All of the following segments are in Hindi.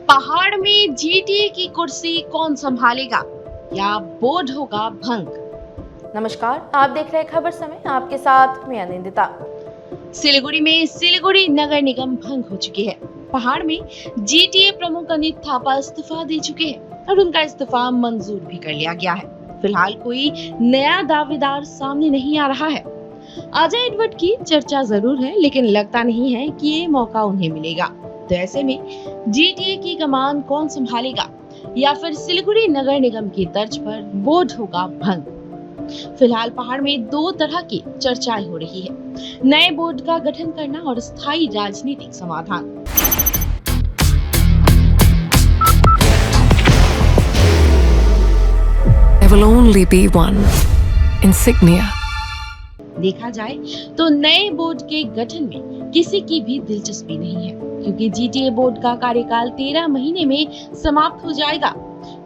पहाड़ में जीटीए की कुर्सी कौन संभालेगा या बोर्ड होगा भंग। नमस्कार, आप देख रहे हैं खबर समय, आपके साथ मैं अनिंदिता। सिलीगुड़ी में सिलीगुड़ी नगर निगम भंग हो चुकी है। पहाड़ में जीटीए प्रमुख अनित थापा इस्तीफा दे चुके हैं और उनका इस्तीफा मंजूर भी कर लिया गया है। फिलहाल कोई नया दावेदार सामने नहीं आ रहा है। अजय एडवर्ड की चर्चा जरूर है, लेकिन लगता नहीं है कि ये मौका उन्हें मिलेगा। तो ऐसे में जीटीए की कमान कौन संभालेगा या फिर सिलीगुड़ी नगर निगम की तर्ज पर बोर्ड होगा भंग। फिलहाल पहाड़ में दो तरह की चर्चाएं हो रही है, नए बोर्ड का गठन करना और स्थायी राजनीतिक समाधान। There will only be one insignia. देखा जाए तो नए बोर्ड के गठन में किसी की भी दिलचस्पी नहीं है, क्योंकि जीटीए बोर्ड का कार्यकाल 13 महीने में समाप्त हो जाएगा।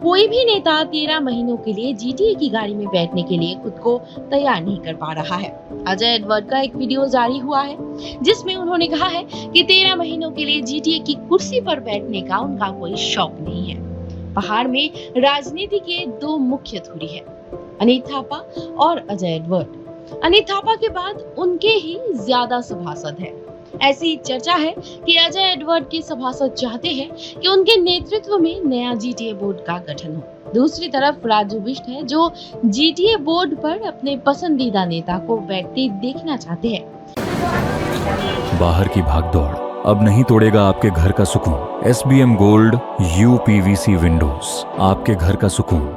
कोई भी नेता 13 महीनों के लिए जीटीए की गाड़ी में बैठने के लिए खुद को तैयार नहीं कर पा रहा है। अजय एडवर्ड का एक वीडियो जारी हुआ है जिसमें उन्होंने कहा है कि 13 महीनों के लिए जीटीए की कुर्सी पर बैठने का उनका कोई शौक नहीं है। पहाड़ में राजनीति के दो मुख्य धुरी है, अनित थापा और अजय एडवर्ड। अनित थापा के बाद उनके ही ज्यादा सभासद हैं। ऐसी चर्चा है कि अजय एडवर्ड के सभासद चाहते हैं कि उनके नेतृत्व में नया जीटीए बोर्ड का गठन हो। दूसरी तरफ राजू बिष्ट है जो जीटीए बोर्ड पर अपने पसंदीदा नेता को बैठते देखना चाहते हैं। बाहर की भागदौड़ अब नहीं तोड़ेगा आपके घर का सुकून। SBM गोल्ड UPVC विंडोज, आपके घर का सुकून।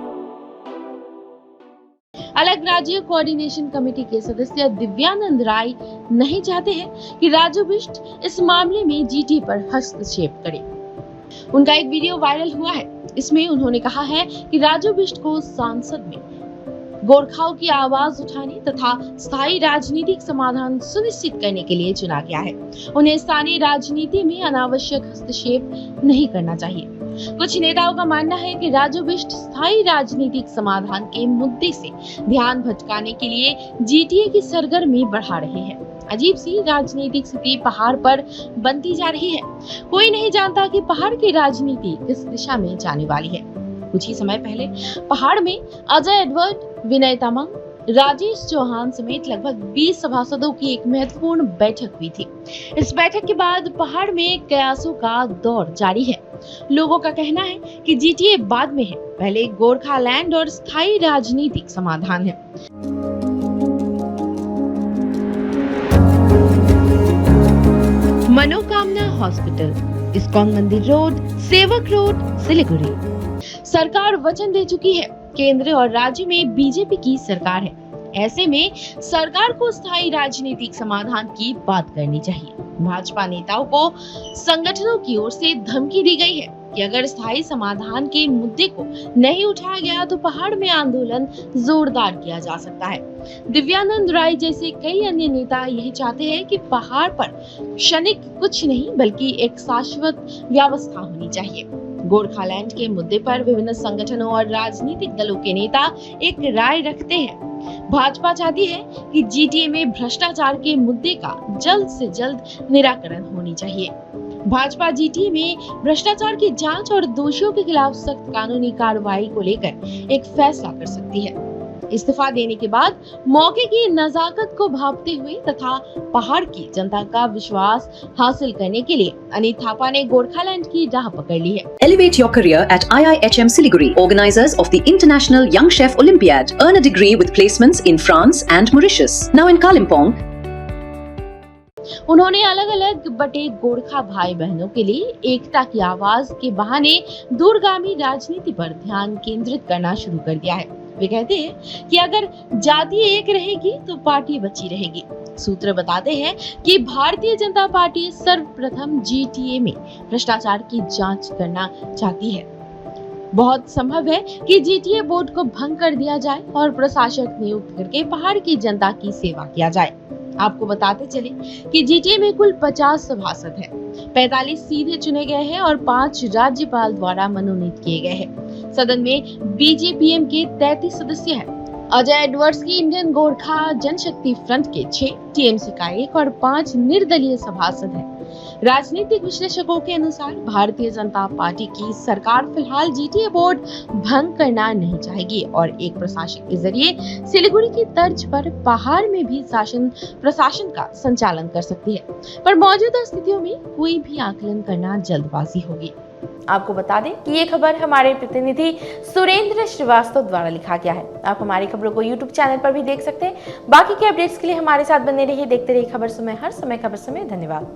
अलग राज्य कोऑर्डिनेशन कमेटी के सदस्य दिव्यानंद राय नहीं चाहते हैं कि राजू बिष्ट इस मामले में जीटीए पर हस्तक्षेप करे। उनका एक वीडियो वायरल हुआ है। इसमें उन्होंने कहा है कि राजू बिष्ट को संसद में गोरखाओं की आवाज उठाने तथा स्थायी राजनीतिक समाधान सुनिश्चित करने के लिए चुना गया है। उन्हें स्थानीय राजनीति में अनावश्यक हस्तक्षेप नहीं करना चाहिए। कुछ नेताओं का मानना है कि राजू बिष्ट स्थायी राजनीतिक समाधान के मुद्दे से ध्यान भटकाने के लिए जीटीए की सरगर्मी बढ़ा रहे हैं। अजीब सी राजनीतिक स्थिति पहाड़ पर बनती जा रही है। कोई नहीं जानता कि पहाड़ की राजनीति किस दिशा में जाने वाली है। कुछ ही समय पहले पहाड़ में अजय एडवर्ड, विनय तामांग, राजेश चौहान समेत लगभग 20 सभासदों की एक महत्वपूर्ण बैठक हुई थी। इस बैठक के बाद पहाड़ में कयासों का दौर जारी है। लोगों का कहना है कि जीटीए बाद में है, पहले गोरखालैंड और स्थायी राजनीतिक समाधान है। मनोकामना हॉस्पिटल, इस्कॉन मंदिर रोड, सेवक रोड, सिलीगुड़ी। सरकार वचन दे चुकी है। केंद्र और राज्य में बीजेपी की सरकार है। ऐसे में सरकार को स्थायी राजनीतिक समाधान की बात करनी चाहिए। भाजपा नेताओं को संगठनों की ओर से धमकी दी गई है कि अगर स्थायी समाधान के मुद्दे को नहीं उठाया गया तो पहाड़ में आंदोलन जोरदार किया जा सकता है। दिव्यानंद राय जैसे कई अन्य नेता यही चाहते हैं कि पहाड़ पर क्षणिक कुछ नहीं बल्कि एक शाश्वत व्यवस्था होनी चाहिए। गोरखालैंड के मुद्दे पर विभिन्न संगठनों और राजनीतिक दलों के नेता एक राय रखते हैं। भाजपा चाहती है कि जीटीए में भ्रष्टाचार के मुद्दे का जल्द से जल्द निराकरण होनी चाहिए। भाजपा जीटीए में भ्रष्टाचार की जांच और दोषियों के खिलाफ सख्त कानूनी कार्रवाई को लेकर एक फैसला कर सकती है। इस्तीफा देने के बाद मौके की नजाकत को भांपते हुए तथा पहाड़ की जनता का विश्वास हासिल करने के लिए अनित थापा ने गोरखालैंड की राह पकड़ ली है। Elevate your career at IIHM Siliguri, organizers of the International Young Chef Olympiad. Earn a degree with placements in France and Mauritius. Now in Kalimpong. उन्होंने अलग अलग बटे गोरखा भाई बहनों के लिए एकता की आवाज के बहाने दूरगामी राजनीति पर ध्यान केंद्रित करना शुरू कर दिया है। वे कहते हैं कि अगर जाति एक रहेगी तो पार्टी बची रहेगी। सूत्र बताते हैं कि भारतीय जनता पार्टी सर्वप्रथम जीटीए में भ्रष्टाचार की जांच करना चाहती है। बहुत संभव है कि जीटीए बोर्ड को भंग कर दिया जाए और प्रशासक नियुक्त करके पहाड़ की जनता की सेवा किया जाए। आपको बताते चले कि जीटीए में कुल 50 सभासद हैं, 45 सीधे चुने गए हैं और 5 राज्यपाल द्वारा मनोनीत किए गए हैं। सदन में बीजेपीएम के 33 सदस्य हैं। अजय एडवर्ड्स की इंडियन गोरखा जनशक्ति फ्रंट के 6, टीएमसी का 1 और 5 निर्दलीय सभासद हैं। राजनीतिक विश्लेषकों के अनुसार भारतीय जनता पार्टी की सरकार फिलहाल जीटीए बोर्ड भंग करना नहीं चाहेगी और एक प्रशासक के जरिए सिलीगुड़ी की तर्ज पर पहाड़ में भी प्रशासन का संचालन कर सकती है, पर मौजूदा स्थितियों में कोई भी आकलन करना जल्दबाजी होगी। आपको बता दें कि ये खबर हमारे प्रतिनिधि सुरेंद्र श्रीवास्तव द्वारा लिखा गया है। आप हमारी खबरों को YouTube चैनल पर भी देख सकते हैं। बाकी के अपडेट्स के लिए हमारे साथ बने रहिए, देखते रहिए खबर समय, हर समय खबर समय। धन्यवाद।